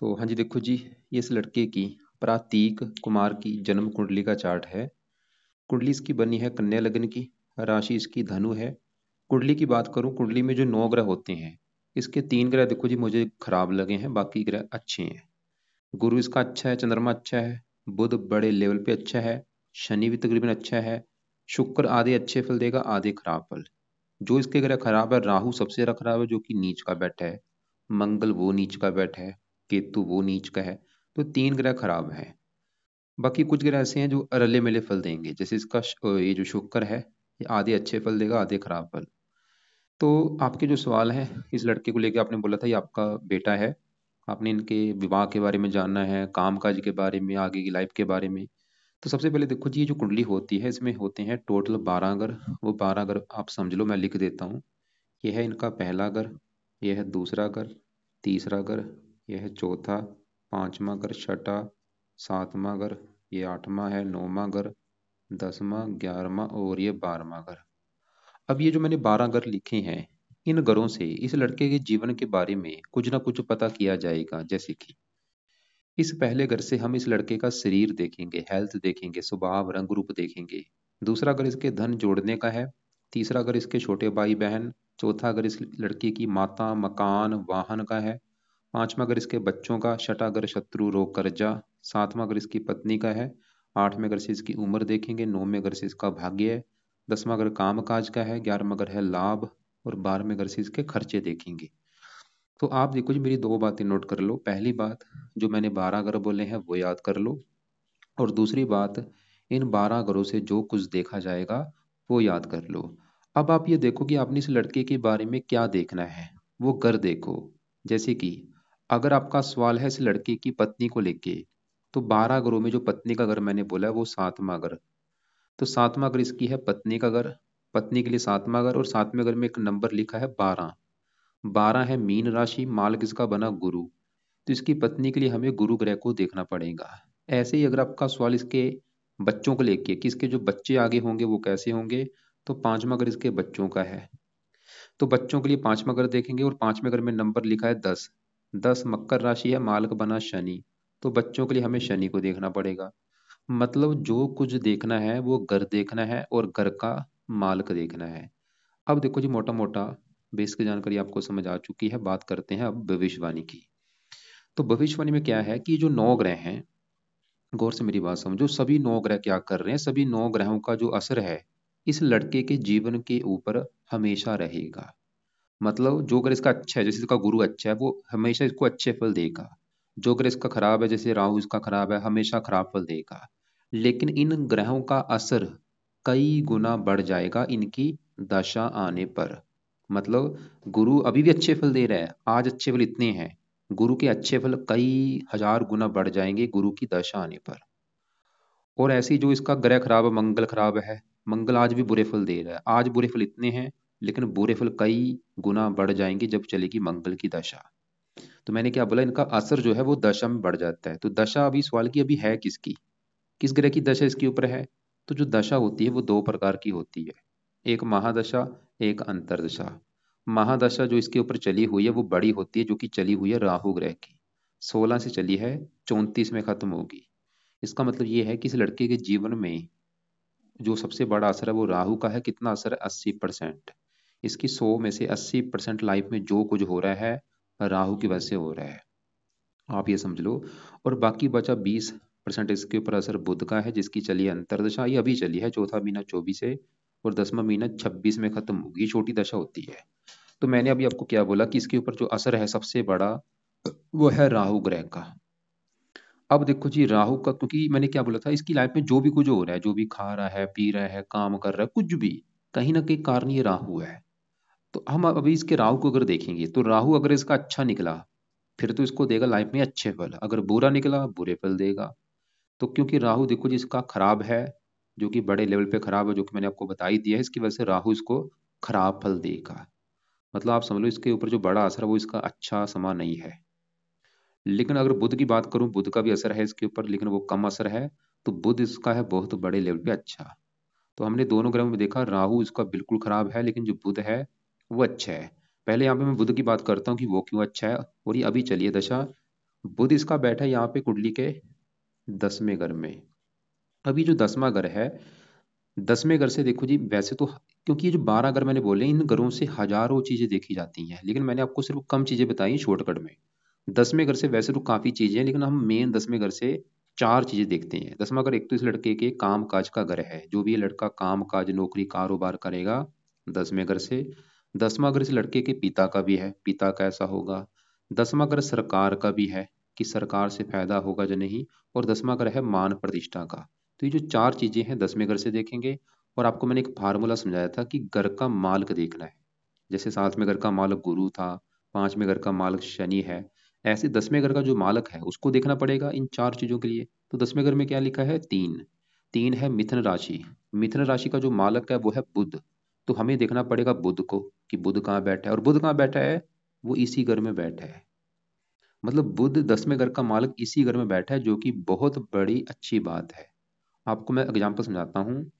तो हाँ जी, देखो जी, ये इस लड़के की प्रातीक कुमार की जन्म कुंडली का चार्ट है। कुंडली इसकी बनी है कन्या लग्न की। राशि इसकी धनु है। कुंडली की बात करूं, कुंडली में जो 9 ग्रह होते हैं, इसके 3 ग्रह देखो जी मुझे खराब लगे हैं, बाकी ग्रह अच्छे हैं। गुरु इसका अच्छा है, चंद्रमा अच्छा है, बुध बड़े लेवल पे अच्छा है, शनि भी तकरीबन अच्छा है, शुक्र आधे अच्छे फल देगा, आधे खराब फल। जो इसके ग्रह खराब है, राहु सबसे ज्यादा खराब है जो कि नीच का बैठा है, मंगल वो नीच का बैठा है, केतु वो नीच का है। तो 3 ग्रह खराब है। बाकी कुछ ग्रह ऐसे हैं जो रले मिले फल देंगे, जैसे इसका ये जो शुक्र है, ये आधे अच्छे फल देगा, आधे खराब फल। तो आपके जो सवाल है इस लड़के को लेके, आपने बोला था ये आपका बेटा है, आपने इनके विवाह के बारे में जानना है, कामकाज के बारे में, आगे की लाइफ के बारे में। तो सबसे पहले देखो जी, ये जो कुंडली होती है इसमें होते हैं टोटल 12 घर। वो 12 घर आप समझ लो, मैं लिख देता हूँ। यह है इनका पहला घर, यह है दूसरा घर, तीसरा घर, यह है चौथा, पांचवा घर, छठा, सातवां घर, ये आठवां है, नौवां घर, 10वां, 11वां और ये 12वां घर। अब ये जो मैंने 12 घर लिखे हैं, इन घरों से इस लड़के के जीवन के बारे में कुछ ना कुछ पता किया जाएगा। जैसे कि इस पहले घर से हम इस लड़के का शरीर देखेंगे, हेल्थ देखेंगे, स्वभाव रंग रूप देखेंगे। दूसरा घर इसके धन जोड़ने का है। तीसरा घर इसके छोटे भाई बहन। चौथा घर इस लड़के की माता, मकान, वाहन का है। पांचवा घर इसके बच्चों का। छठा घर शत्रु, रोग, कर्जा। सातवां घर इसकी पत्नी का है। आठवें घर से इसकी उम्र देखेंगे। नौवें घर से इसका भाग्य है। 10वां घर काम काज का है। 11वां घर है लाभ। और 12वें घर से इसके खर्चे देखेंगे। तो आप देखो जी, मेरी दो बातें नोट कर लो। पहली बात, जो मैंने 12 घर बोले हैं वो याद कर लो। और दूसरी बात, इन 12 घरों से जो कुछ देखा जाएगा वो याद कर लो। अब आप ये देखो कि आपने इस लड़के के बारे में क्या देखना है, वो घर देखो। जैसे कि अगर आपका सवाल है इस लड़के की पत्नी को लेके, तो 12 घरों में जो पत्नी का घर मैंने बोला है वो 7वां घर। तो 7वां घर इसकी है पत्नी का घर। पत्नी के लिए 7वां घर, और 7वें घर में एक नंबर लिखा है 12। 12 है मीन राशि, माल किसका बना, गुरु। तो इसकी पत्नी के लिए हमें गुरु ग्रह को देखना पड़ेगा। ऐसे ही अगर आपका सवाल इसके बच्चों को लेके कि इसके जो बच्चे आगे होंगे वो कैसे होंगे, तो 5वां घर इसके बच्चों का है। तो बच्चों के लिए 5वां घर देखेंगे, और 5वें घर में नंबर लिखा है 10। 10 मकर राशि है, मालक बना शनि। तो बच्चों के लिए हमें शनि को देखना पड़ेगा। मतलब जो कुछ देखना है वो घर देखना है, और घर का मालक देखना है। अब देखो जी, मोटा मोटा बेसिक जानकारी आपको समझ आ चुकी है। बात करते हैं अब भविष्यवाणी की। तो भविष्यवाणी में क्या है कि जो 9 ग्रह हैं, गौर से मेरी बात समझो, सभी 9 ग्रह क्या कर रहे हैं, सभी 9 ग्रहों का जो असर है इस लड़के के जीवन के ऊपर हमेशा रहेगा। मतलब जो ग्रह इसका अच्छा है, जैसे इसका गुरु अच्छा है, वो हमेशा इसको अच्छे फल देगा। जो ग्रह इसका खराब है, जैसे राहु इसका खराब है, हमेशा खराब फल देगा। लेकिन इन ग्रहों का असर कई गुना बढ़ जाएगा इनकी दशा आने पर। मतलब गुरु अभी भी अच्छे फल दे रहा है, आज अच्छे फल इतने हैं, गुरु के अच्छे फल कई हजार गुना बढ़ जाएंगे गुरु की दशा आने पर। और ऐसे ही जो इसका ग्रह खराब है, मंगल खराब है, मंगल आज भी बुरे फल दे रहा है, आज बुरे फल इतने हैं, लेकिन बुरे फल कई गुना बढ़ जाएंगे जब चलेगी मंगल की दशा। तो मैंने क्या बोला, इनका असर जो है वो दशा में बढ़ जाता है। तो दशा अभी सवाल की अभी है किसकी, किस ग्रह की दशा इसके ऊपर है। तो जो दशा होती है वो दो प्रकार की होती है, एक महादशा, एक अंतरदशा। महादशा जो इसके ऊपर चली हुई है वो बड़ी होती है, जो कि चली हुई है राहु ग्रह की, 16 से चली है, 34 में खत्म होगी। इसका मतलब ये है कि इस लड़के के जीवन में जो सबसे बड़ा असर है वो राहु का है। कितना असर है, 80%। इसकी 100 में से 80% लाइफ में जो कुछ हो रहा है राहु की वजह से हो रहा है, आप ये समझ लो। और बाकी बचा 20% इसके ऊपर असर बुध का है, जिसकी चली है अंतरदशा, ये अभी चली है, चौथा महीना 24 से, और 10वां महीना 26 में खत्म होगी, छोटी दशा होती है। तो मैंने अभी आपको क्या बोला कि इसके ऊपर जो असर है सबसे बड़ा वो है राहु ग्रह का। अब देखो जी, राहु का, क्योंकि मैंने क्या बोला था, इसकी लाइफ में जो भी कुछ हो रहा है, जो भी खा रहा है, पी रहा है, काम कर रहा है, कुछ भी, कहीं ना कहीं कारण ये राहु है। तो हम अभी इसके राहु को अगर देखेंगे, तो राहु अगर इसका अच्छा निकला फिर तो इसको देगा लाइफ में अच्छे फल, अगर बुरा निकला बुरे फल देगा। तो क्योंकि राहु देखो जी इसका खराब है, जो कि बड़े लेवल पे खराब है, जो कि मैंने आपको बता ही दिया है, इसकी वजह से राहु इसको खराब फल देगा। मतलब आप समझ लो इसके ऊपर जो बड़ा असर है वो इसका अच्छा समा नहीं है। लेकिन अगर बुध की बात करूं, बुध का भी असर है इसके ऊपर, लेकिन वो कम असर है। तो बुध इसका है बहुत बड़े लेवल पे अच्छा। तो हमने दोनों ग्रहों में देखा, राहु इसका बिल्कुल खराब है, लेकिन जो बुध है वो अच्छा है। पहले यहाँ पे मैं बुध की बात करता हूँ कि वो क्यों अच्छा है, और ये अभी चलिए दशा। बुध इसका बैठा है यहाँ पे कुंडली के 10वें घर में। अब ये जो 10वां घर है, 10वें घर से देखो जी, वैसे तो क्योंकि ये जो 12 घर मैंने बोले, इन घरों से हजारों चीजें देखी जाती हैं, लेकिन मैंने आपको सिर्फ कम चीजें बताई शॉर्टकट में। 10वें घर से वैसे तो काफी चीजें हैं, लेकिन हम मेन 10वें घर से 4 चीजें देखते हैं। 10वां घर एक तो इस लड़के के काम काज का घर है, जो भी ये लड़का काम काज नौकरी कारोबार करेगा 10वें घर से। 10वां घर इस लड़के के पिता का भी है, पिता कैसा होगा। 10वां घर सरकार का भी है, कि सरकार से फायदा होगा या नहीं। और 10वां घर है मान प्रतिष्ठा का। तो ये जो 4 चीजें हैं 10वें घर से देखेंगे। और आपको मैंने एक फार्मूला समझाया था कि घर का मालिक देखना है। जैसे 7वें घर का मालिक गुरु था, 5वें घर का मालिक शनि है, ऐसे 10वें घर का जो मालिक है उसको देखना पड़ेगा इन 4 चीजों के लिए। तो 10वें घर में क्या लिखा है? 3। 3 है मिथुन राशि। मिथुन राशि का जो मालिक है वो है बुध। तो हमें देखना पड़ेगा बुध को, कि बुध कहाँ बैठा है। और बुध कहाँ बैठा है? वो इसी घर में बैठा है। मतलब बुध 10वें घर का मालिक इसी घर में बैठा है, जो कि बहुत बड़ी अच्छी बात है। आपको मैं एग्जाम्पल समझाता हूँ।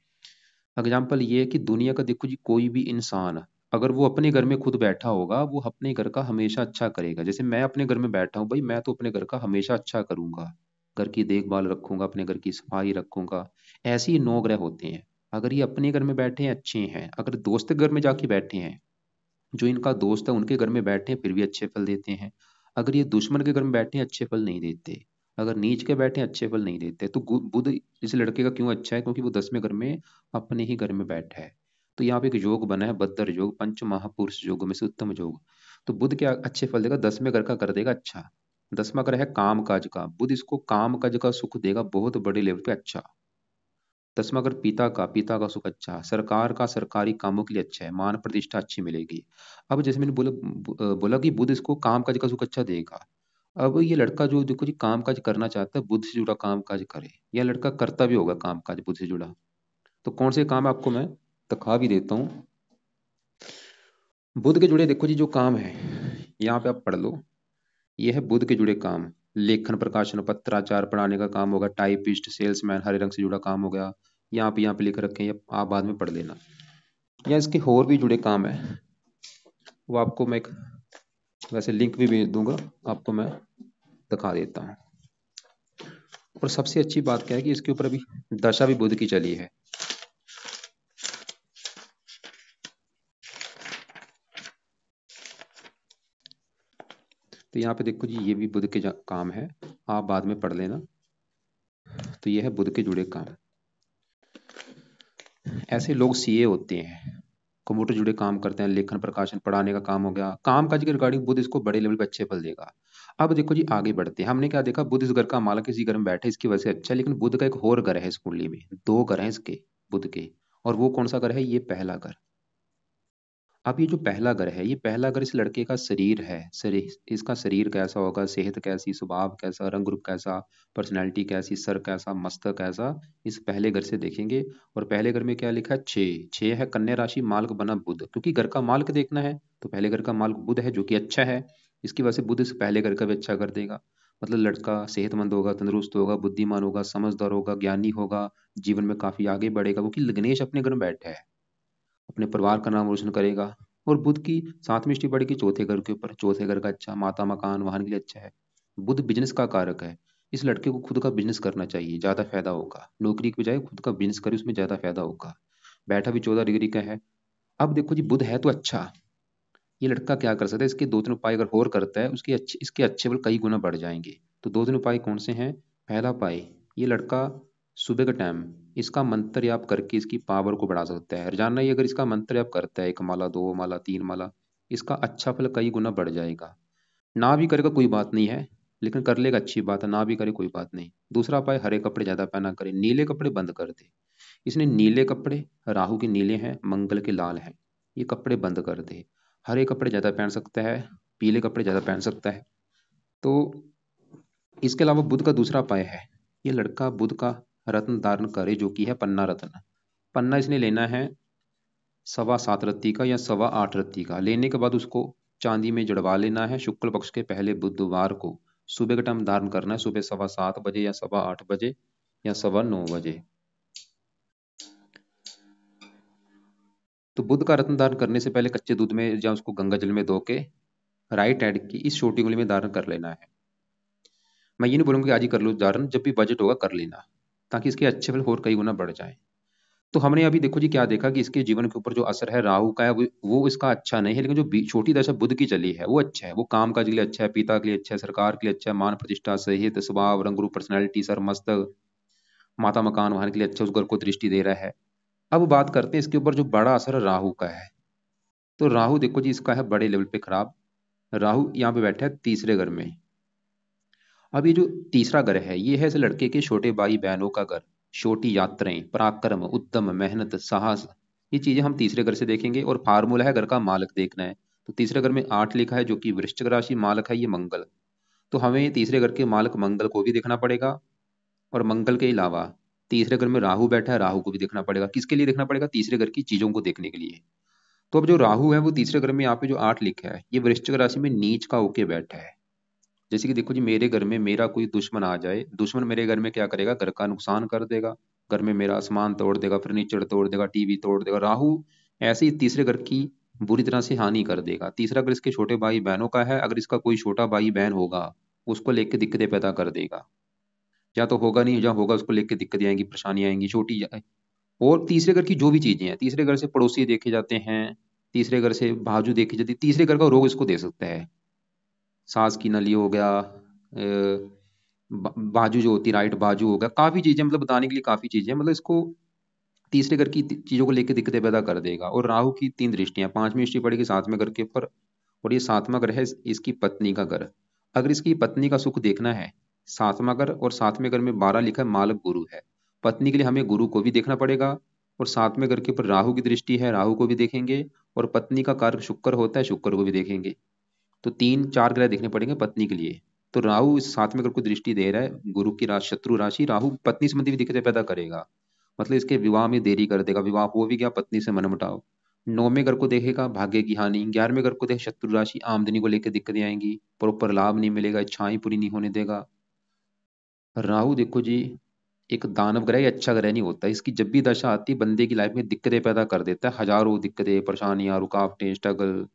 एग्जाम्पल ये है कि दुनिया का देखो जी, कोई भी इंसान अगर वो अपने घर में खुद बैठा होगा, वो अपने घर का हमेशा अच्छा करेगा। जैसे मैं अपने घर में बैठा हूँ भाई, मैं तो अपने घर का हमेशा अच्छा करूंगा, घर की देखभाल रखूंगा, अपने घर की सफाई रखूंगा। ऐसे ही 9 ग्रह होते हैं। अगर ये अपने घर में बैठे हैं अच्छे हैं, अगर दोस्त के घर में जाके बैठे हैं, जो इनका दोस्त है उनके घर में बैठे हैं फिर भी अच्छे फल देते हैं। अगर ये दुश्मन के घर में बैठे हैं अच्छे फल नहीं देते। अगर नीच के बैठे हैं अच्छे फल नहीं देते। तो बुध इस लड़के का क्यों अच्छा है? क्योंकि वो 10वें घर में अपने ही घर में बैठा है। तो यहाँ पे एक योग बना है, बद्दर योग, पंच महापुरुष योग में से उत्तम योग। तो बुध क्या अच्छे फल देगा? 10वें घर का कर देगा अच्छा। 10वां घर है काम काज का, बुध इसको काम काज का सुख देगा बहुत बड़े लेवल पे अच्छा। 10वां घर पिता का सुख अच्छा, सरकार का सरकारी कामों के लिए अच्छा है, मान प्रतिष्ठा अच्छी मिलेगी। अब जैसे मैंने बोला कि बुध इसको काम काज का सुख अच्छा देगा। अब ये लड़का जो देखो जी काम काज करना चाहता है, बुध से जुड़ा काम काज करे, या लड़का करता भी होगा काम काज बुध से जुड़ा। तो कौन से काम आपको मैं दिखा भी देता हूँ। बुध के जुड़े देखो जी जो काम है, यहाँ पे आप पढ़ लो। ये है बुध के जुड़े काम। लेखन प्रकाशन पत्राचार पढ़ाने का काम होगा, टाइपिस्ट सेल्समैन हरे रंग से जुड़ा काम हो गया। यहाँ पे लिख रखे हैं, आप बाद में पढ़ लेना। या इसके और भी जुड़े काम है, वो आपको मैं एक वैसे लिंक भी भेज दूंगा, आपको मैं दिखा देता हूँ। और सबसे अच्छी बात क्या है कि इसके ऊपर अभी दशा भी बुध की चली है। तो यहाँ पे देखो जी, ये भी बुध के काम है, आप बाद में पढ़ लेना। तो ये है बुध के जुड़े काम। ऐसे लोग सीए होते हैं, कंप्यूटर जुड़े काम करते हैं, लेखन प्रकाशन पढ़ाने का काम हो गया, काम काज के रिगार्डिंग बुध इसको बड़े लेवल पे अच्छे फल देगा। अब देखो जी आगे बढ़ते हैं। हमने क्या देखा? बुध इस घर का मालिक इसी घर में बैठे, इसकी वजह से अच्छा है। लेकिन बुध का एक और घर है इस कुंडली में, 2 घर हैं इसके बुध के। और वो कौन सा घर है? ये पहला घर। अब ये जो पहला घर है, ये पहला घर इस लड़के का शरीर है। शरीर, इसका शरीर कैसा होगा, सेहत कैसी, स्वभाव कैसा, रंग रूप कैसा, पर्सनैलिटी कैसी, सर कैसा, मस्तक कैसा, इस पहले घर से देखेंगे। और पहले घर में क्या लिखा है? 6। 6 है कन्या राशि, मालिक बना बुध, क्योंकि घर का मालिक देखना है। तो पहले घर का मालिक बुध है, जो कि अच्छा है। इसकी वजह से बुध इस पहले घर का भी अच्छा कर देगा। मतलब लड़का सेहतमंद होगा, तंदुरुस्त होगा, बुद्धिमान होगा, समझदार होगा, ज्ञानी होगा, जीवन में काफी आगे बढ़ेगा, क्योंकि गणेश अपने घर में बैठा है, अपने परिवार का नाम रोशन करेगा। और बुध की 7वीं दृष्टि पड़ेगी चौथे घर के ऊपर, चौथे घर का अच्छा, माता मकान वाहन के लिए अच्छा है। बुध बिजनेस का कारक है। इस लड़के को खुद का बिजनेस करना चाहिए, ज्यादा फायदा होगा। नौकरी की बजाय खुद का बिजनेस करे, उसमें ज्यादा फायदा होगा। बैठा भी 14 डिग्री का है। अब देखो जी बुध है तो अच्छा, ये लड़का क्या कर सकता है? इसके 2-3 उपाय अगर और करता है, उसके अच्छे, इसके अच्छे बल कई गुना बढ़ जाएंगे। तो 2-3 उपाय कौन से हैं? पहला उपाय, ये लड़का सुबह का टाइम इसका मंत्र याप करके इसकी पावर को बढ़ा सकता है। रोजाना ये अगर इसका मंत्र याप करता है, 1 माला 2 माला 3 माला, इसका अच्छा फल कई गुना बढ़ जाएगा। ना भी करेगा कोई बात नहीं है, लेकिन कर लेगा अच्छी बात है, ना भी करे कोई बात नहीं। दूसरा उपाय, हरे कपड़े ज्यादा पहना करे, नीले कपड़े बंद कर दे। इसने नीले कपड़े, राहु के नीले हैं, मंगल के लाल हैं, ये कपड़े बंद कर दे। हरे कपड़े ज्यादा पहन सकता है, पीले कपड़े ज्यादा पहन सकता है। तो इसके अलावा बुध का दूसरा उपाय है, ये लड़का बुध का रत्न धारण करे, जो कि है पन्ना रत्न। पन्ना इसने लेना है 7.25 रत्ती का या 8.25 रत्ती का। लेने के बाद उसको चांदी में जड़वा लेना है। शुक्ल पक्ष के पहले बुधवार को सुबह का टाइम धारण करना है, सुबह 7:15 बजे या 8:15 बजे या 9:15 बजे। तो बुध का रत्न धारण करने से पहले कच्चे दूध में या उसको गंगा जल में धो के राइट हैंड की इस छोटी उंगली में धारण कर लेना है। मैं ये नहीं बोलूंगा कि आज ही कर लो उदाहरण, जब भी बजट होगा कर लेना, ताकि इसके अच्छे फल और कई गुना बढ़ जाए। तो हमने अभी देखो जी क्या देखा कि इसके जीवन के ऊपर जो असर है राहु का है वो इसका अच्छा नहीं है, लेकिन जो छोटी दशा बुध की चली है वो अच्छा है, वो काम काज के लिए अच्छा है, पिता के लिए अच्छा है, सरकार के लिए अच्छा है, मान प्रतिष्ठा सहित स्वभाव रंग रूप पर्सनैलिटी सर मस्तक माता मकान वहां के लिए अच्छा, उस घर को दृष्टि दे रहा है। अब बात करते हैं इसके ऊपर जो बड़ा असर राहु का है। तो राहु देखो जी इसका है बड़े लेवल पे खराब। राहु यहाँ पे बैठा है तीसरे घर में। अब ये जो तीसरा घर है ये है इस लड़के के छोटे भाई बहनों का घर, छोटी यात्राएं, पराक्रम, उद्यम, मेहनत, साहस, ये चीजें हम तीसरे घर से देखेंगे। और फार्मूला है घर का मालक देखना है। तो तीसरे घर में 8 लिखा है जो कि वृश्चिक राशि, मालक है ये मंगल। तो हमें तीसरे घर के मालक मंगल को भी देखना पड़ेगा। और मंगल के अलावा तीसरे घर में राहु बैठा है, राहु को भी देखना पड़ेगा। किसके लिए देखना पड़ेगा? तीसरे घर की चीजों को देखने के लिए। तो अब जो राहु है वो तीसरे घर में यहाँ पे जो 8 लिखा है ये वृश्चिक राशि में नीच का होके बैठा है। जैसे कि देखो जी मेरे घर में मेरा कोई दुश्मन आ जाए, दुश्मन मेरे घर में क्या करेगा? घर का नुकसान कर देगा, घर में मेरा सामान तोड़ देगा, फर्नीचर तोड़ देगा, टीवी तोड़ देगा। राहु ऐसे ही तीसरे घर की बुरी तरह से हानि कर देगा। तीसरा घर इसके छोटे भाई बहनों का है, अगर इसका कोई छोटा भाई बहन होगा उसको लेके दिक्कतें पैदा कर देगा, या तो होगा नहीं, जहाँ होगा उसको लेके दिक्कतें आएंगी, परेशानी आएंगी छोटी। और तीसरे घर की जो भी चीजें हैं, तीसरे घर से पड़ोसी देखे जाते हैं, तीसरे घर से बाजू देखी जाती है, तीसरे घर का रोग इसको दे सकता है। सांस की नली हो गया, बाजू जो होती है राइट बाजू हो गया, काफी चीजें मतलब बताने के लिए काफी चीजें हैं। मतलब इसको तीसरे घर की चीजों को लेकर दिक्कतें पैदा कर देगा। और राहु की 3 दृष्टियां, 5वीं दृष्टि पड़ेगी 7वें घर के ऊपर, और ये 7वां घर है इसकी पत्नी का घर। अगर इसकी पत्नी का सुख देखना है, 7वां घर और 7वें घर में 12 लिखा है मालक गुरु है, पत्नी के लिए हमें गुरु को भी देखना पड़ेगा। और 7वें घर के ऊपर राहु की दृष्टि है, राहु को भी देखेंगे। और पत्नी का कारक शुक्र होता है, शुक्र को भी देखेंगे। तो 3 4 ग्रह देखने पड़ेंगे पत्नी के लिए। तो राहु इस 7वें घर को दृष्टि दे रहा है, गुरु की राशि शत्रु राशि, राहु पत्नी संबंधी भी दिक्कतें पैदा करेगा। मतलब इसके विवाह में देरी कर देगा, विवाह हो भी गया पत्नी से मनमुटाव। 9वें घर को देखेगा भाग्य की हानि, 11वें घर को देख शत्रु राशि, आमदनी को लेकर दिक्कतें आएंगी, प्रॉपर लाभ नहीं मिलेगा, इच्छाएं पूरी नहीं होने देगा। राहु देखो जी एक दानव ग्रह या अच्छा ग्रह नहीं होता, इसकी जब भी दशा आती है बंदे की लाइफ में दिक्कतें पैदा कर देता है, हजारों दिक्कतें, परेशानियां, रुकावटें, स्ट्रगल।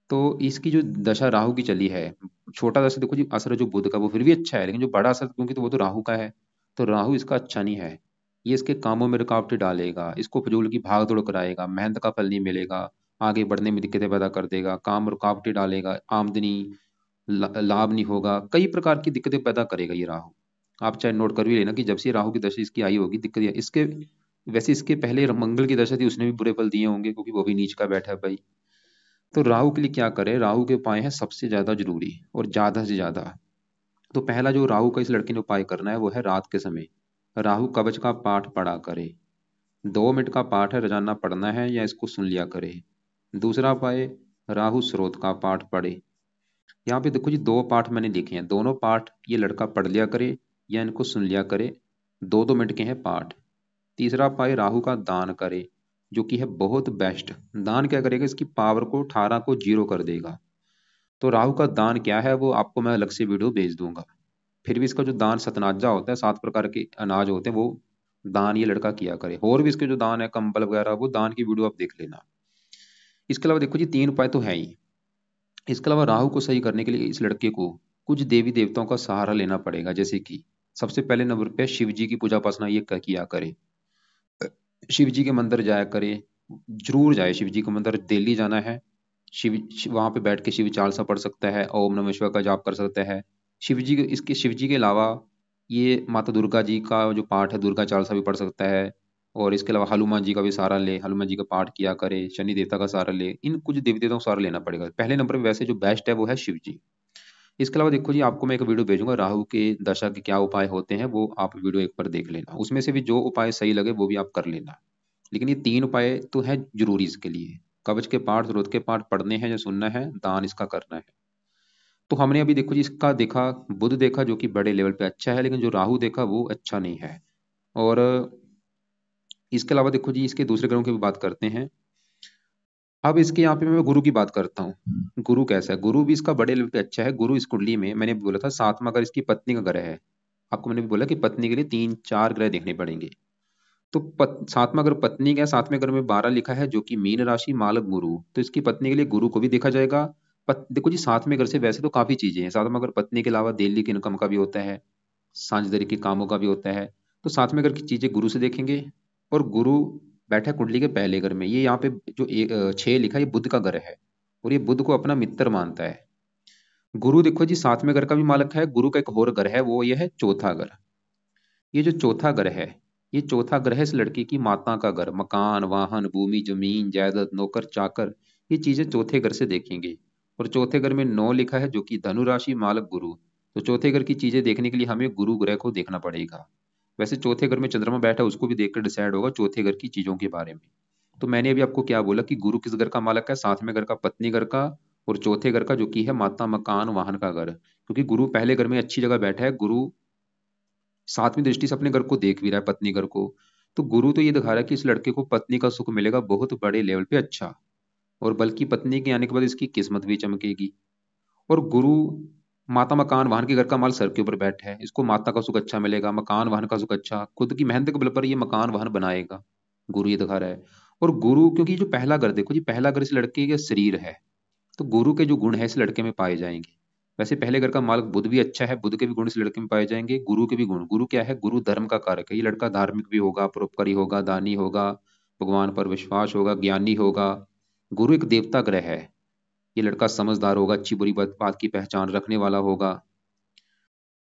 तो इसकी जो दशा राहु की चली है, छोटा दशा देखो जी असर जो बुध का वो फिर भी अच्छा है, लेकिन जो बड़ा असर क्योंकि तो वो तो राहु का है, तो राहु इसका अच्छा नहीं है। ये इसके कामों में रुकावटें डालेगा, इसको फिजूल की भाग दौड़ कराएगा, मेहनत का फल नहीं मिलेगा, आगे बढ़ने में दिक्कतें पैदा कर देगा, काम रुकावटें डालेगा, आमदनी लाभ नहीं होगा, कई प्रकार की दिक्कतें पैदा करेगा ये राहु। आप चाहे नोट कर भी लेना कि जब से राहु की दशा इसकी आई होगी दिक्कत इसके, वैसे इसके पहले मंगल की दशा थी उसने भी बुरे फल दिए होंगे क्योंकि वो भी नीच का बैठा है भाई। तो राहु के लिए क्या करें? राहु के उपाय है सबसे ज्यादा जरूरी और ज्यादा से ज्यादा। तो पहला जो राहु का इस लड़के ने उपाय करना है वो है रात के समय राहु कवच का पाठ पढ़ा करे। 2 मिनट का पाठ है, रोजाना पढ़ना है या इसको सुन लिया करे। दूसरा उपाय, राहु स्रोत का पाठ पढ़े। यहाँ पे देखो जी 2 पाठ मैंने लिखे हैं, दोनों पाठ ये लड़का पढ़ लिया करे या इनको सुन लिया करे। 2 2 मिनट के हैं पाठ। तीसरा उपाय, राहु का दान करे, जो कि है बहुत बेस्ट। दान क्या करेगा? इसकी पावर को 18 को 0 कर देगा। तो राहु का दान क्या है वो आपको मैं अलग से वीडियो भेज दूंगा। फिर भी इसका जो दान सतनाजा होता है, 7 प्रकार के अनाज होते हैं, वो दान ये लड़का किया करे। और भी इसके जो दान है कंबल वगैरह, वो दान की वीडियो आप देख लेना। इसके अलावा देखो जी 3 उपाय तो है ही। इसके अलावा राहु को सही करने के लिए इस लड़के को कुछ देवी देवताओं का सहारा लेना पड़ेगा। जैसे कि सबसे पहले नंबर पे शिव जी की पूजा उपासना ये किया करे, शिव जी के मंदिर जाया करे, जरूर जाए शिव जी के मंदिर, दिल्ली जाना है। वहां पे बैठ के शिव चालीसा पढ़ सकता है, ओम नमः शिवाय का जाप कर सकता है। शिव जी के अलावा ये माता दुर्गा जी का जो पाठ है दुर्गा चालीसा भी पढ़ सकता है। और इसके अलावा हनुमान जी का भी सहारा ले, हनुमान जी का पाठ किया करे, शनि देवता का सहारा ले, इन कुछ देवी देवताओं का सहारा लेना पड़ेगा। पहले नंबर पे वैसे जो बेस्ट है वो है शिव जी। इसके अलावा देखो जी आपको मैं एक वीडियो भेजूंगा राहु के दशा के क्या उपाय होते हैं, वो आप वीडियो एक बार देख लेना, उसमें से भी जो उपाय सही लगे वो भी आप कर लेना। लेकिन ये 3 उपाय तो है जरूरी इसके लिए, कवच के पाठ, स्रोत के पाठ पढ़ने हैं या सुनना है, दान इसका करना है। तो हमने अभी देखो जी इसका देखा, बुध देखा जो कि बड़े लेवल पे अच्छा है, लेकिन जो राहु देखा वो अच्छा नहीं है। और इसके अलावा देखो जी इसके दूसरे ग्रहों की भी बात करते हैं। अब इसके यहाँ पे मैं गुरु की बात करता हूँ। गुरु कैसा है? गुरु भी इसका बड़े लेवल पे अच्छा है। गुरु इस कुंडली में मैंने बोला था 7वां घर इसकी पत्नी का घर है। आपको मैंने भी बोला कि पत्नी के लिए 3 4 ग्रह देखने पड़ेंगे। तो 7वां घर पत्नी का है, 7वें घर में 12 लिखा है जो कि मीन राशि, मालक गुरु। तो इसकी पत्नी के लिए गुरु को भी देखा जाएगा, देखो जी, साथ में घर से वैसे तो काफी चीजें हैं साथ में, अगर पत्नी के अलावा डेली की इनकम का भी होता है, सांझेदारी के कामों का भी होता है। तो साथ में घर की चीजें गुरु से देखेंगे। और गुरु बैठा है कुंडली के पहले घर में, ये यहाँ पे जो 6 लिखा है ये बुध का घर है, और ये बुध को अपना मित्र मानता है। गुरु देखो जी साथ में घर का भी मालक है, गुरु का एक और घर है, वो ये है चौथा घर। ये जो चौथा घर है, ये चौथा घर है इस लड़की की माता का घर, मकान वाहन भूमि जमीन जायदाद नौकर चाकर, ये चीजें चौथे घर से देखेंगे। और चौथे घर में 9 लिखा है जो कि धनु राशि मालक गुरु। तो चौथे घर की चीजें देखने के लिए हमें गुरु ग्रह को देखना पड़ेगा। वैसे चौथे घर में चंद्रमा बैठा है, उसको भी देखकर डिसाइड होगा चौथे घर की चीजों के बारे में। तो मैंने अभी आपको क्या बोला कि गुरु किस घर का मालक है, सातवें घर का पत्नी घर का, और चौथे घर का जो कि है माता मकान वाहन का घर। क्योंकि गुरु पहले घर में अच्छी जगह बैठा है, गुरु सातवीं दृष्टि से अपने घर को देख भी रहा है, पत्नी घर को। तो गुरु तो ये दिखा रहा है कि इस लड़के को पत्नी का सुख मिलेगा बहुत बड़े लेवल पे, अच्छा। और बल्कि पत्नी के आने के बाद इसकी किस्मत भी चमकेगी। और गुरु माता मकान वाहन के घर का माल सर के ऊपर बैठा है, इसको माता का सुख अच्छा मिलेगा, मकान वाहन का सुख अच्छा, खुद की मेहनत के बल पर ये मकान वाहन बनाएगा, गुरु ये दिखा रहा है। और गुरु क्योंकि जो पहला घर देखो जी, पहला घर इस लड़के का शरीर है, तो गुरु के जो गुण है इस लड़के में पाए जाएंगे। वैसे पहले घर का मालक बुध भी अच्छा है, बुध के भी गुण इस लड़के में पाए जाएंगे, गुरु के भी गुण। गुरु क्या है, गुरु धर्म का कारक है, ये लड़का धार्मिक भी होगा, परोपकारी होगा, दानी होगा, भगवान पर विश्वास होगा, ज्ञानी होगा। गुरु एक देवता ग्रह है, ये लड़का समझदार होगा, अच्छी बुरी बात की पहचान रखने वाला होगा।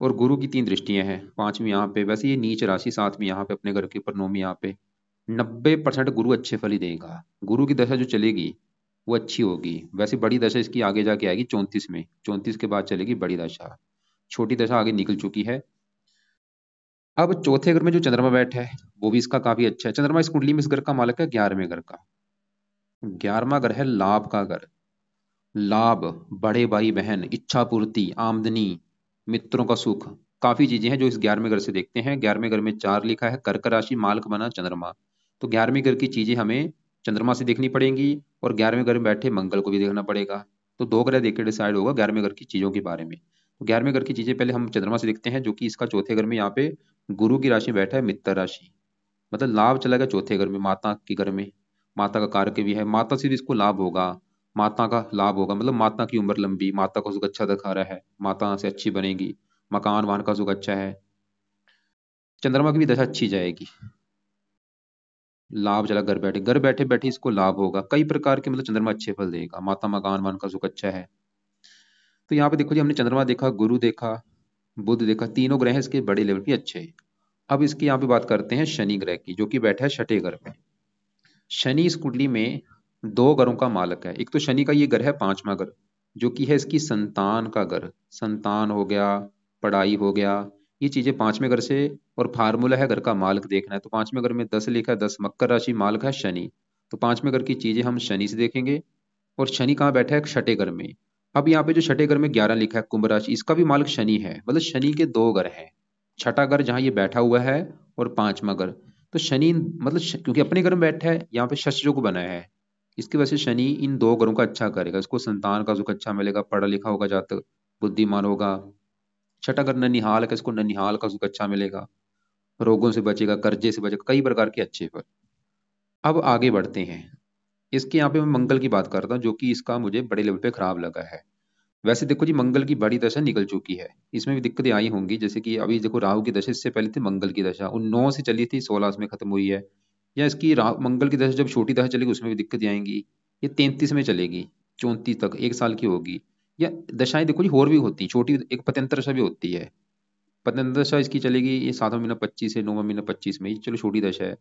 और गुरु की 3 दृष्टियां हैं, 5वीं यहाँ पे, वैसे ये नीच राशि 7वीं यहाँ पे अपने घर के ऊपर, 9वीं यहाँ पे। 90% गुरु अच्छे फल ही देगा। गुरु की दशा जो चलेगी वो अच्छी होगी। वैसे बड़ी दशा इसकी आगे जाके आएगी 34 में, 34 के बाद चलेगी बड़ी दशा, छोटी दशा आगे निकल चुकी है। अब चौथे घर में जो चंद्रमा बैठा है वो भी इसका काफी अच्छा है। चंद्रमा इस कुंडली में इस घर का मालक है 11वें घर का। 11वां घर है लाभ का घर। लाभ, बड़े भाई बहन, इच्छा पूर्ति, आमदनी, मित्रों का सुख, काफी चीजें हैं जो इस 11वें घर से देखते हैं। 11वें घर में 4 लिखा है, कर्क राशि मालक बना चंद्रमा। तो 11वें घर की चीजें हमें चंद्रमा से देखनी पड़ेंगी, और 11वें घर में बैठे मंगल को भी देखना पड़ेगा। तो 2 ग्रह देख के डिसाइड होगा 11वें घर की चीजों के बारे में। तो 11वें घर की चीजें पहले हम चंद्रमा से देखते हैं, जो कि इसका चौथे घर में यहाँ पे गुरु की राशि में बैठा है, मित्र राशि। मतलब लाभ चला गया चौथे घर में, माता के घर में, माता का कारक भी है, माता से भी इसको लाभ होगा। माता का लाभ होगा मतलब माता की उम्र लंबी, माता का सुख अच्छा दिखा रहा है, माता से अच्छी बनेगी, मकान वाहन का सुख अच्छा है। चंद्रमा की भी दशा अच्छी जाएगी। लाभ चला घर बैठे बैठे इसको लाभ होगा, कई प्रकार के मतलब चंद्रमा अच्छे फल देगा, माता मकान वाहन का सुख अच्छा है। तो यहाँ पे देखो जी, हमने चंद्रमा देखा, गुरु देखा, बुध देखा, तीनों ग्रह इसके बड़े लेवल पे अच्छे हैं। अब इसकी यहाँ पे बात करते हैं शनि ग्रह की, जो कि बैठा है छठे घर पे। शनि इस कुंडली में 2 घरों का मालक है। एक तो शनि का ये घर है 5वां घर, जो कि है इसकी संतान का घर। संतान हो गया, पढ़ाई हो गया, ये चीजें 5वें घर से। और फार्मूला है घर का मालक देखना है, तो 5वें घर में 10 लिखा है, 10 मकर राशि मालक है शनि। तो 5वें घर की चीजें हम शनि से देखेंगे। और शनि कहाँ बैठा है, छठे घर में। अब यहाँ पे जो छठे घर में 11 लिखा है कुंभ राशि, इसका भी मालक शनि है, मतलब शनि के 2 घर हैं। छठा घर जहाँ ये बैठा हुआ है, और 5वां घर। तो शनि मतलब क्योंकि अपने घर में बैठा है, यहाँ पे शश योग बनाया है, इसकी वजह से शनि इन 2 घरों का अच्छा करेगा, इसको संतान का सुख अच्छा मिलेगा, पढ़ा लिखा होगा जातक, बुद्धिमान होगा। छठा घर ननिहाल का, इसको ननिहाल का सुख अच्छा मिलेगा, रोगों से बचेगा, कर्जे से बचेगा, कई प्रकार के अच्छे फल। अब आगे बढ़ते हैं। इसके यहाँ पे मैं मंगल की बात करता हूँ, जो कि इसका मुझे बड़े लेवल पे खराब लगा है। वैसे देखो जी, मंगल की बड़ी दशा निकल चुकी है, इसमें भी दिक्कतें आई होंगी, जैसे कि अभी देखो राहु की दशा इससे पहले थी मंगल की दशा, उन 9 से चली थी, 16 में खत्म हुई है। या इसकी मंगल की दशा जब छोटी दशा चलेगी उसमें भी दिक्कतें आएंगी। ये 33 में चलेगी, 34 तक 1 साल की होगी। या दशाएं देखो जी और भी होती हैं छोटी, एक पत्यंतर दशा भी होती है। पत्यंतर दशा इसकी चलेगी, ये 7वां महीना 25 से 9वां महीना 25 में, ये चलो छोटी दशा है।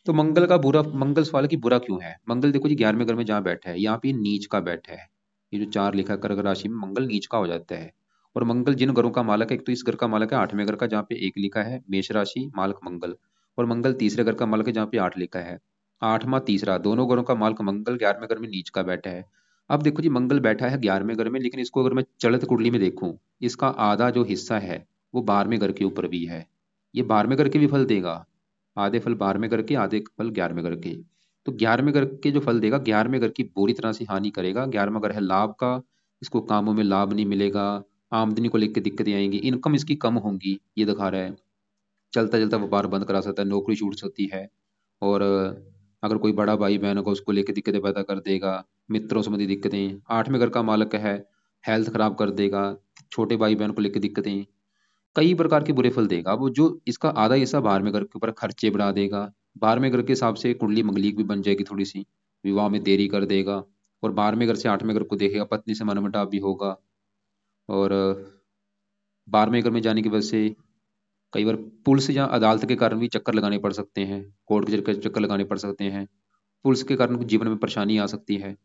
तो मंगल का बुरा, मंगल सवाल की बुरा क्यों है, मंगल देखो जी 11वें घर में जहाँ बैठा है, यहाँ पे नीच का बैठा है। ये जो 4 लिखा है कर्क राशि में, मंगल नीच का हो जाता है। और मंगल जिन घरों का मालक है, एक तो इस घर का मालक है 8वें घर का, जहाँ पे 1 लिखा है मेष राशि मालक मंगल। और मंगल तीसरे घर का मालक है, जहाँ पे 8 लिखा है। 8वां तीसरा, दोनों घरों का मालक मंगल 11वें घर में नीच का बैठा है। अब देखो जी, मंगल बैठा है 11वें घर में, लेकिन इसको अगर मैं चलित कुंडली में देखूं, इसका आधा जो हिस्सा है वो 12वें घर के ऊपर भी है। ये 12वें घर के भी फल देगा, आधे फल 12वें घर के, आधे फल 11वें घर के। तो 11वें घर के जो फल देगा, 11वें घर की बुरी तरह से हानि करेगा। 11वां घर है लाभ का, इसको कामों में लाभ नहीं मिलेगा, आमदनी को लेकर दिक्कतें आएंगी, इनकम इसकी कम होंगी, ये दिखा रहा है। चलता चलता व्यापार बंद करा सकता है, नौकरी छूट सकती है। और अगर कोई बड़ा भाई बहन होगा उसको लेकर दिक्कतें पैदा कर देगा। मित्रों संबंधी दिक्कतें। 8वें घर का मालक है, हेल्थ खराब कर देगा, छोटे भाई बहन को लेकर दिक्कतें, कई प्रकार के बुरे फल देगा। वो जो इसका आधा हिस्सा 12वें घर के ऊपर खर्चे बढ़ा देगा। 12वें घर के हिसाब से कुंडली मंगलिक भी बन जाएगी थोड़ी सी, विवाह में देरी कर देगा। और 12वें घर से 8वें घर को देखेगा, पत्नी से मनमुटाव भी होगा। और 12वें घर में जाने की वजह से कई बार पुलिस या अदालत के कारण भी चक्कर लगाने पड़ सकते हैं, कोर्ट के चक्कर लगाने पड़ सकते हैं। पुलिस के कारण जीवन में परेशानी आ सकती है।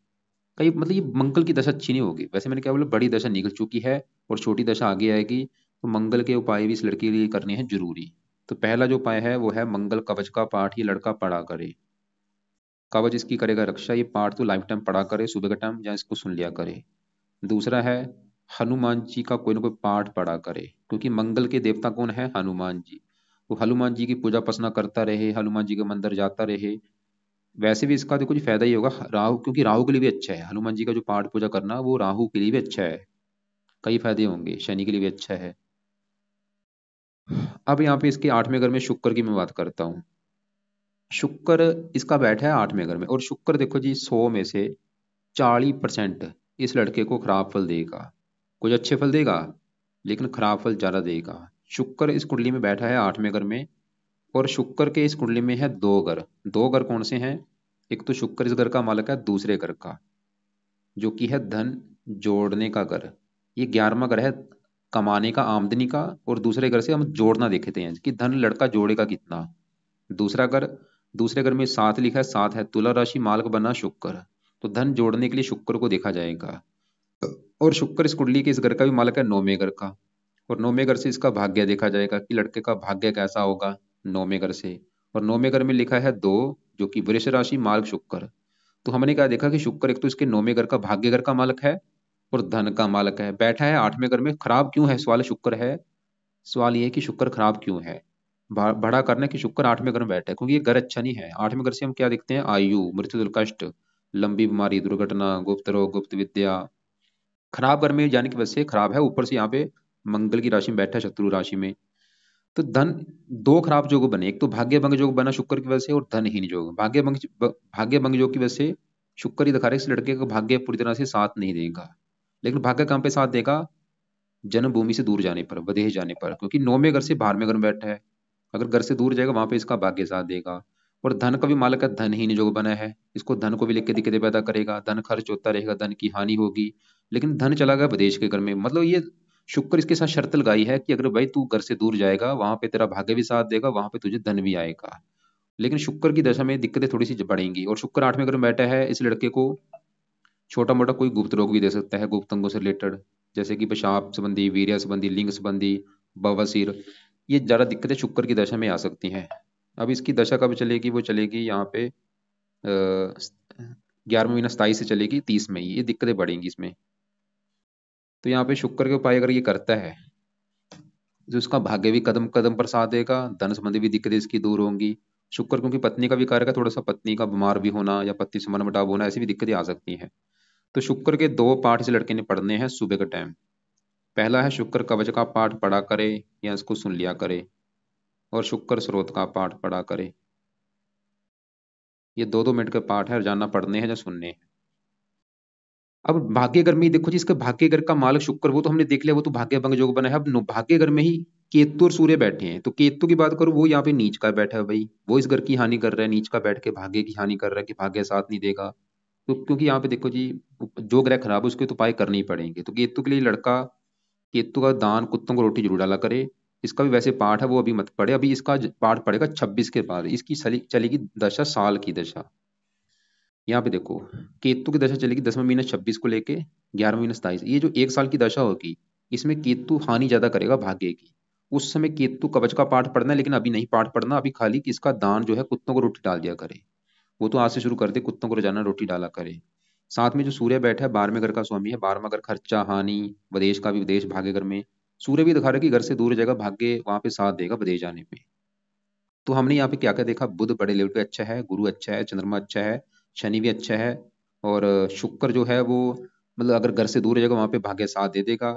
कई मतलब ये मंगल की दशा अच्छी नहीं होगी। वैसे मैंने क्या बोला, बड़ी दशा निकल चुकी है और छोटी दशा आगे आएगी। तो मंगल के उपाय भी इस लड़के के लिए करने हैं जरूरी। तो पहला जो उपाय है वो है मंगल कवच का पाठ ये लड़का पढ़ा करे। कवच इसकी करेगा रक्षा, ये पाठ तो लाइफ टाइम पढ़ा करे, सुबह का टाइम या इसको सुन लिया करे। दूसरा है हनुमान जी का कोई ना कोई पाठ पढ़ा करे, क्योंकि मंगल के देवता कौन है, हनुमान जी। तो हनुमान जी की पूजा पसना करता रहे, हनुमान जी के मंदिर जाता रहे। वैसे भी इसका देखो जी फायदा ही होगा राहु, क्योंकि राहु के लिए भी अच्छा है हनुमान जी का जो पाठ पूजा करना, वो राहु के लिए भी अच्छा है। कई फायदे होंगे, शनि के लिए भी अच्छा है। अब यहाँ पे इसके 8वें घर में शुक्र की मैं बात करता हूँ। शुक्र इसका बैठा है 8वें घर में, और शुक्र देखो जी 100 में से 40% इस लड़के को खराब फल देगा। कुछ अच्छे फल देगा लेकिन खराब फल ज्यादा देगा। शुक्र इस कुंडली में बैठा है 8वें घर में, और शुक्र के इस कुंडली में है दो घर। दो घर कौन से हैं? एक तो शुक्र इस घर का मालक है दूसरे घर का, जो कि है धन जोड़ने का घर। ये 11वां घर है कमाने का, आमदनी का। और दूसरे घर से हम जोड़ना देखते हैं कि धन लड़का जोड़ेगा कितना। दूसरा घर, दूसरे घर में 7 लिखा है, 7 है तुला राशि, मालक बना शुक्र। तो धन जोड़ने के लिए शुक्र को देखा जाएगा। और शुक्र इस कुंडली के इस घर का भी मालक है 9वें घर का। और 9वें घर से इसका भाग्य देखा जाएगा कि लड़के का भाग्य कैसा होगा 9वें घर से। और 9वें घर में लिखा है 2, जो कि वृष राशि, मालक शुक्र। तो हमने क्या देखा कि शुक्र एक तो इसके 9वें घर का भाग्य घर का मालक है और धन का मालक है। बैठा है 8वें घर में, खराब क्यों है सवाल शुक्र है। सवाल ये है कि शुक्र खराब क्यों है। बड़ा करना है कि शुक्र 8वें घर में बैठा है, क्योंकि ये घर अच्छा नहीं है। 8वें घर से हम क्या देखते हैं, आयु, मृत्यु, कष्ट, लंबी बीमारी, दुर्घटना, गुप्त रोग, गुप्त विद्या। खराब घर में जाने की वजह से खराब है। ऊपर से यहाँ पे मंगल की राशि में बैठा है, शत्रु राशि में। तो धन, दो खराब योग बने, एक तो भाग्य भंग योग बना शुक्र की वजह से, और धनहीन योग। भाग्य भंग योग की वजह से शुक्र ही दिखा रहा है इस लड़के का भाग्य पूरी तरह से साथ नहीं देगा। लेकिन भाग्य कहाँ पे साथ देगा, जन्मभूमि से दूर जाने पर, विदेश जाने पर, क्योंकि 9वें घर से 12वें घर में बैठा है। अगर घर से दूर जाएगा वहां पे इसका भाग्य साथ देगा। और धन का भी मालक है, धनहीन योग बना है, इसको धन को भी लेकर दिक्कतें पैदा करेगा, धन खर्च होता रहेगा, धन की हानि होगी। लेकिन धन चला गया विदेश के घर में, मतलब ये शुक्र इसके साथ शर्त लगाई है कि अगर भाई तू घर से दूर जाएगा वहां पे तेरा भाग्य भी साथ देगा, वहां पे तुझे धन भी आएगा। लेकिन शुक्र की दशा में दिक्कतें थोड़ी सी बढ़ेंगी। और शुक्र 8वें घर में बैठा है, इस लड़के को छोटा मोटा कोई गुप्त रोग भी दे सकता है, गुप्त अंगों से रिलेटेड, जैसे कि पेशाब संबंधी, वीर्य संबंधी, लिंग संबंधी, बवासीर। ये ज्यादा दिक्कतें शुक्र की दशा में आ सकती हैं। अब इसकी दशा कब चलेगी, वो चलेगी यहाँ पे 11वां महीना 27 से चलेगी 30 मई, ये दिक्कतें बढ़ेंगी इसमें। तो यहाँ पे शुक्र के उपाय अगर ये करता है जो उसका भाग्य भी कदम कदम पर साथ देगा, धन संबंधी भी दिक्कतें इसकी दूर होंगी। शुक्र क्योंकि पत्नी का भी कारक है, थोड़ा सा पत्नी का बीमार भी होना या पति से मनमुटाव होना, ऐसी भी दिक्कतें आ सकती हैं। तो शुक्र के दो पाठ इस लड़के ने पढ़ने हैं सुबह के टाइम। पहला है शुक्र कवच का पाठ पढ़ा करे या इसको सुन लिया करे, और शुक्र स्रोत का पाठ पढ़ा करे। ये 2-2 मिनट के पाठ है, रोजाना पढ़ने हैं या सुनने हैं। अब भाग्य घर में ही देखो जी, इसके भाग्य घर का मालक शुक्र, वो तो हमने देख लिया, वो तो भाग्य भंग योग बना है। अब भाग्य घर में ही केतु और सूर्य बैठे हैं। तो केतु की बात करूं, वो यहाँ पे नीच का बैठा है भाई, वो इस घर की हानि कर रहा है, नीच का बैठ के भाग्य की हानि कर रहा है कि भाग्य साथ नहीं देगा। तो क्योंकि यहाँ पे देखो जी, जो ग्रह खराब है उसके तो उपाय करने ही पड़ेंगे। तो केतु के लिए लड़का केतु का दान, कुत्तों को रोटी जरूर डाला करे। इसका भी वैसे पाठ है, वो अभी मत पढ़े, अभी इसका पाठ पड़ेगा 26 के बाद। इसकी चलेगी दशा, साल की दशा। यहाँ पे देखो, केतु की दशा चलेगी 10वां महीना 26 को लेके 11वां महीना 27। ये जो 1 साल की दशा होगी, इसमें केतु हानि ज्यादा करेगा भाग्य की। उस समय केतु कवच का पाठ पढ़ना है, लेकिन अभी नहीं पाठ पढ़ना, अभी खाली कि इसका दान जो है कुत्तों को रोटी डाल दिया करे। वो तो आज से शुरू कर दे, कुत्तों को रोजाना रोटी डाला करे। साथ में जो सूर्य बैठा है 12वें घर का स्वामी है, 12वां घर खर्चा, हानि, विदेश का भी, विदेश भाग्य घर में। सूर्य भी दिखा रहा है कि घर से दूर जाएगा, भाग्य वहां पे साथ देगा विदेश जाने में। तो हमने यहाँ पे क्या क्या देखा, बुध बड़े लेवल पे अच्छा है, गुरु अच्छा है, चंद्रमा अच्छा है, शनि भी अच्छा है। और शुक्र जो है वो, मतलब अगर घर से दूर रहेगा वहां पे भाग्य साथ दे देगा।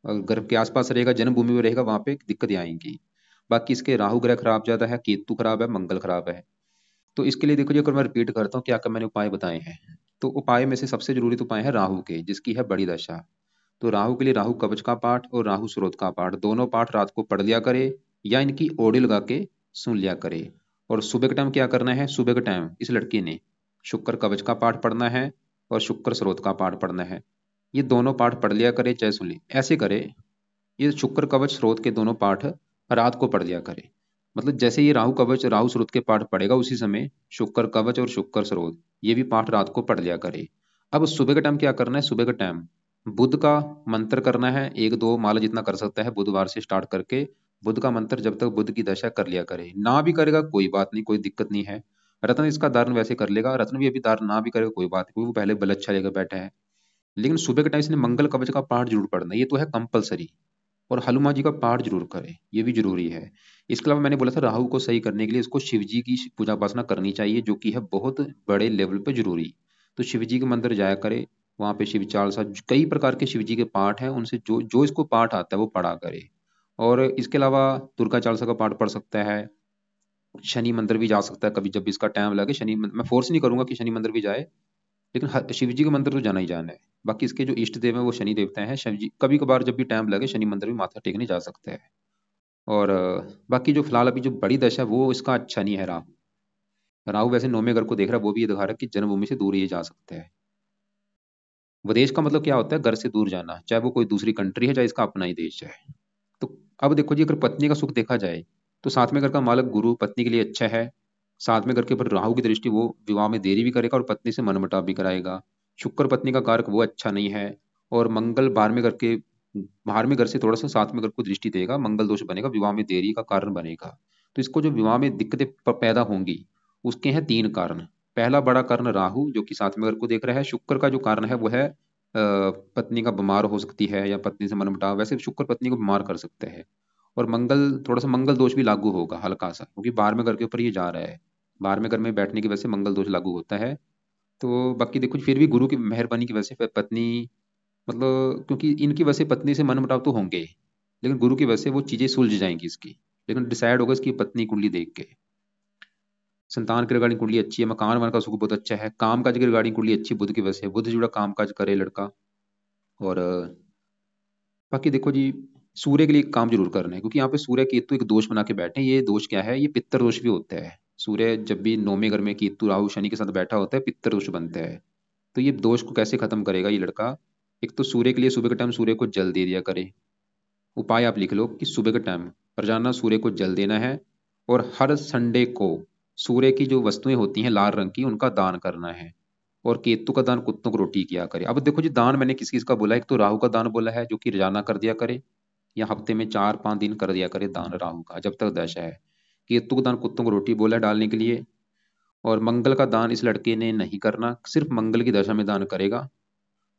अगर घर के आसपास रहेगा, जन्मभूमि में रहेगा, वहां पे दिक्कतें आएंगी। बाकी इसके राहु ग्रह खराब ज्यादा है, केतु खराब है, मंगल खराब है। तो इसके लिए देखो जी, अगर मैं रिपीट करता हूँ क्या क्या मैंने उपाय बताए हैं। तो उपाय में से सबसे जरूरी तो उपाय है राहु के, जिसकी है बड़ी दशा। तो राहु के लिए राहु कवच का पाठ और राहु स्रोत का पाठ दोनों पाठ रात को पढ़ लिया करे, या इनकी ऑडियो लगा के सुन लिया करे। और सुबह के टाइम क्या करना है, सुबह के टाइम इस लड़की ने शुक्र कवच का पाठ पढ़ना है और शुक्र स्रोत का पाठ पढ़ना है। ये दोनों पाठ पढ़ लिया करे, चाहे सुन ली, ऐसे करे। ये शुक्र कवच स्रोत के दोनों पाठ रात को पढ़ लिया करे। मतलब जैसे ये राहु कवच राहु स्रोत के पाठ पढ़ेगा, उसी समय शुक्र कवच और शुक्र स्रोत ये भी पाठ रात को पढ़ लिया करे। अब सुबह के टाइम क्या करना है, सुबह के टाइम बुध का मंत्र करना है, एक दो माला जितना कर सकता है बुधवार से स्टार्ट करके। बुध का मंत्र जब तक बुध की दशा कर लिया करे, ना भी करेगा कोई बात नहीं, कोई दिक्कत नहीं है। रत्न इसका धारण वैसे कर लेगा, रत्न भी अभी धारण ना भी करेगा कोई बात नहीं, क्योंकि वो पहले बल अच्छा लेकर बैठा है। लेकिन सुबह के टाइम इसने मंगल कवच का पाठ जरूर पढ़ना है, ये तो है कंपलसरी। और हनुमान जी का पाठ जरूर करें, ये भी जरूरी है। इसके अलावा मैंने बोला था राहु को सही करने के लिए इसको शिव जी की पूजा उपासना करनी चाहिए, जो कि है बहुत बड़े लेवल पे जरूरी। तो शिव जी के मंदिर जाया करे, वहां पे शिव चालीसा कई प्रकार के शिव जी के पाठ हैं, उनसे जो जो इसको पाठ आता है वो पढ़ा करे। और इसके अलावा दुर्गा चालीसा का पाठ पढ़ सकता है, शनि मंदिर भी जा सकता है कभी जब भी इसका टाइम लगे। मैं फोर्स नहीं करूंगा कि शनि मंदिर भी जाए, लेकिन शिव जी के मंदिर तो जाना ही जाना है। बाकी इसके जो इष्ट देव है वो शनि देवता है, शिव जी कभी कभार जब भी टाइम लगे शनि मंदिर भी माथा टेकने जा सकते हैं। और बाकी जो फिलहाल अभी जो बड़ी दशा है वो इसका अच्छा नहीं है राहु। राहु वैसे नौवें घर को देख रहा है, वो भी ये दिखा रहा है कि जन्मभूमि से दूर ये जा सकते हैं। विदेश का मतलब क्या होता है, घर से दूर जाना, चाहे वो कोई दूसरी कंट्री है चाहे इसका अपना ही देश है। तो अब देखो जी, अगर पत्नी का सुख देखा जाए तो सातवें घर का मालक गुरु पत्नी के लिए अच्छा है। सातवें घर के ऊपर राहु की दृष्टि, वो विवाह में देरी भी करेगा और पत्नी से मनमुटाव भी कराएगा। शुक्र पत्नी का कारक, वो अच्छा नहीं है। और मंगल बारहवें घर से थोड़ा सा सातवें घर को दृष्टि देगा, मंगल दोष बनेगा, विवाह में देरी का कारण बनेगा। तो इसको जो विवाह में दिक्कतें पैदा होंगी, उसके हैं तीन कारण। पहला बड़ा कारण राहु जो कि सातवें घर को देख रहा है। शुक्र का जो कारण है वो है पत्नी का बीमार हो सकती है या पत्नी से मनमुटाव, वैसे शुक्र पत्नी को बीमार कर सकते हैं। और मंगल, थोड़ा सा मंगल दोष भी लागू होगा हल्का सा, क्योंकि 12वें घर के ऊपर ये जा रहा है। 12वें घर में बैठने की वजह से मंगल दोष लागू होता है। तो बाकी देखो फिर भी गुरु की मेहरबानी की वजह से पत्नी, मतलब क्योंकि इनकी वजह से पत्नी से मनमुटाव तो होंगे, लेकिन गुरु की वजह से वो चीजें सुलझ जाएंगी इसकी। लेकिन डिसाइड होगा इसकी पत्नी कुंडली देख के। संतान की रिगार्डिंग कुंडली अच्छी है, मकान वन का सुख बहुत अच्छा है, काम काज की रिगार्डिंग कुंडली अच्छी बुध की वजह से, बुध जुड़ा काम काज करे लड़का। और बाकी देखो जी, सूर्य के लिए एक काम जरूर करना है, क्योंकि यहाँ पे सूर्य केतु एक दोष बना के बैठे हैं। ये दोष क्या है, ये पित्तर दोष भी होता है। सूर्य जब भी नौवें घर में केतु राहु शनि के साथ बैठा होता है, पित्तर दोष बनता है। तो ये दोष को कैसे खत्म करेगा ये लड़का, एक तो सूर्य के लिए सुबह के टाइम सूर्य को जल दे दिया करे। उपाय आप लिख लो कि सुबह के टाइम रोजाना सूर्य को जल देना है। और हर संडे को सूर्य की जो वस्तुएं होती हैं लाल रंग की, उनका दान करना है। और केतु का दान कुत्तों को रोटी किया करे। अब देखो जी, दान मैंने किस किस का बोला है, एक तो राहु का दान बोला है जो कि रोजाना कर दिया करे, या हफ्ते में 4-5 दिन कर दिया करे दान राहु का जब तक दशा है। केतु का दान कुत्तों को रोटी बोला है डालने के लिए। और मंगल का दान इस लड़के ने नहीं करना, सिर्फ मंगल की दशा में दान करेगा।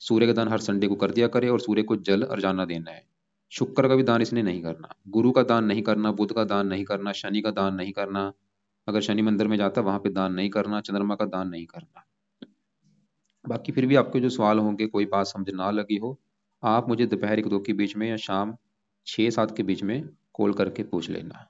सूर्य का दान हर संडे को कर दिया करे और सूर्य को जल रोजाना देना है। शुक्र का भी दान इसने नहीं करना, गुरु का दान नहीं करना, बुध का दान नहीं करना, शनि का दान नहीं करना। अगर शनि मंदिर में जाता वहां पे दान नहीं करना, चंद्रमा का दान नहीं करना। बाकी फिर भी आपके जो सवाल होंगे, कोई बात समझ ना लगी हो, आप मुझे दोपहर 1-2 के बीच में या शाम 6-7 के बीच में कॉल करके पूछ लेना।